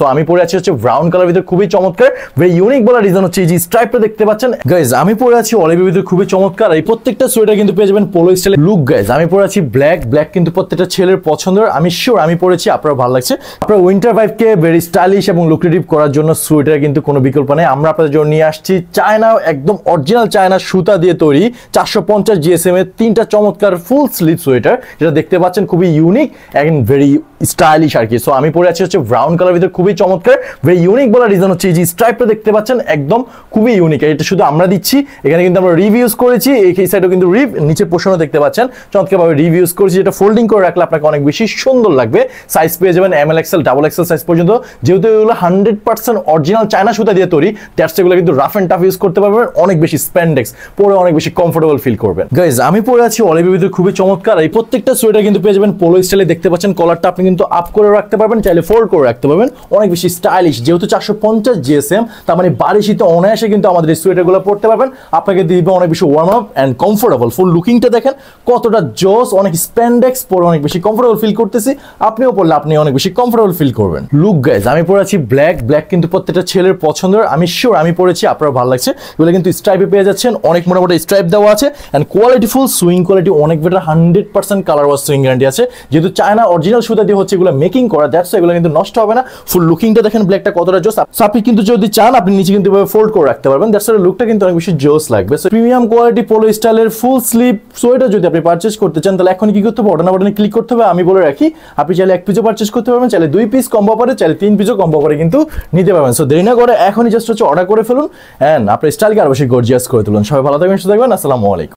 তো আমি পরে আছি হচ্ছে ব্রাউন কালার ভিতরে খুবই চমৎকার ভেরি ইউনিক বলার রিজন হচ্ছে এই যে স্ট্রাইপটা দেখতে পাচ্ছেন গাইজ। আমি পরে আছি অলিভের ভিতরে খুবই চমৎকার। এই প্রত্যেকটা সোয়েটার কিন্তু পেয়ে যাবেন পোলো স্টাইলে লুক গাইজ। আমি পরে আছি ব্ল্যাক কিন্তু প্রত্যেকটা ছেলের পছন্দের। আমি শিওর আমি পরেছি আপনারা ভালো লাগছে। আপনার উইন্টার ভাইবকে ভেরি স্টাইলিশ এবং লুক্রেটিভ করার জন্য সোয়েটার কিন্তু কোনো বিকল্প নেই। আমরা আপনাদের জন্য নিয়ে আসছি চায়না একদম অরিজিনাল চায়না সুতা দিয়ে তৈরি 450 জিএসএম এর তিনটা চমৎকার ফুল স্লিভ সোয়েটার, যেটা দেখতে পাচ্ছেন খুবই ইউনিক এন্ড ভেরি স্টাইলিশ আর কি। সো আমি পরে আছি হচ্ছে ব্রাউন কালার ভিতরে খুবই চমৎকার ভেরি ইউনিক বলার রিজন হচ্ছে এই যে স্ট্রাইপটা দেখতে পাচ্ছেন একদম খুবই ইউনিক। এটা শুধু আমরা দিচ্ছি, এখানে কিন্তু আমরা রিভিউজ করেছি। এই সাইডেও কিন্তু নিচে পোর্শনও দেখতে পাচ্ছেন চমৎকারভাবে রিভিউজ করেছি, যেটা ফোল্ডিং করে রাখলে আপনাকে অনেক বেশি সুন্দর লাগবে। সাইজ পেয়ে যাবেন ML XL double XL size পর্যন্ত। যেহেতু এগুলো 100% অরিজিনাল চায়না সুতা দিয়ে তৈরি, দ্যাটস এগুলো কিন্তু রাফ এন্ড টাফ ইউজ করতে পারবেন, অনেক বেশি স্প্যান্ডেক্স পরে অনেক বেশি কমফোর্টেবল ফিল করবেন। গাইজ আমি পরে আছি অলিভের ভিতরে খুবই চমৎকার। এই প্রত্যেকটা সোয়েটার কিন্তু পেয়ে যাবেন পোলো স্টাইলে দেখতে পাচ্ছেন। কলারটা আপনি কিন্তু আপ করে রাখতে পারবেন, চাইলে ফোল্ড করে রাখতে পারবেন, অনেক বেশি স্টাইলিশ। যেহেতু 450 জিএসএম, তার মানে বাড়ি শীতে অনায়াসে কিন্তু আমাদের এই সোয়েটারগুলো পরতে পারবেন। আপনাকে দিবে অনেক বেশি ওয়ার্ম আপ এন্ড কমফোর্টেবল। ফুল লুকিংটা দেখেন কতটা জোস, অনেক স্প্যান্ডেক্স পরে অনেক বেশি কমফোর্টেবল ফিল করতেছি। আপনিও পরলে আপনি অনেক বেশি কমফোর্টেবল ফিল করবেন। লুক গাইজ আমি পরে আছি ব্ল্যাক কিন্তু প্রত্যেকটা ছেলের পছন্দের। আমি শিওর আমি পরেছি আপনারা ভালো লাগছে। এগুলো কিন্তু স্ট্রাইপে পেয়ে যাচ্ছেন, অনেক মোটামুটি স্ট্রাইপ দেওয়া আছে and quality full, sewing quality অনেক better, 100% colour wash sewing guarantee আছে। যেহেতু চায়না অরিজিনাল সুতা দিয়ে হচ্ছে এগুলো মেকিং করা, দ্যাটস এগুলো কিন্তু নষ্ট হবে না। ফুল লুকিংটা দেখেন ব্ল্যাকটা কতটা জোস। আপনি কিন্তু যদি চান আপনি নিচে কিন্তু ফোল্ড করে রাখতে পারবেন, দ্যাটস লুকটা কিন্তু অনেক বেশি জোস লাগবে। সো প্রিমিয়াম কোয়ালিটি পোলো স্টাইলের ফুল স্লিভ সোয়েটার যদি আপনি পারচেজ করতে চান, তাহলে এখন কি করতে হবে, অর্ডার বাটনে ক্লিক করতে হবে। আমি বলে রাখি আপনি চাইলে 1 পিসও পারচেজ করতে পারবেন, চাইলে 2 পিস কম্বো অফারে, চাইলে 3 পিসও কম্বো অফারে কিন্তু নিতে পারবেন। সো দেরি না করে এখনই জাস্ট হচ্ছে অর্ডার করে ফেলুন এন্ড আপনার স্টাইলকে আরো বেশি গর্জিয়াস করে তুলুন। সবাই ভালো থাকবেন, সুস্থ থাকবেন। আসসালামু আলাইকুম।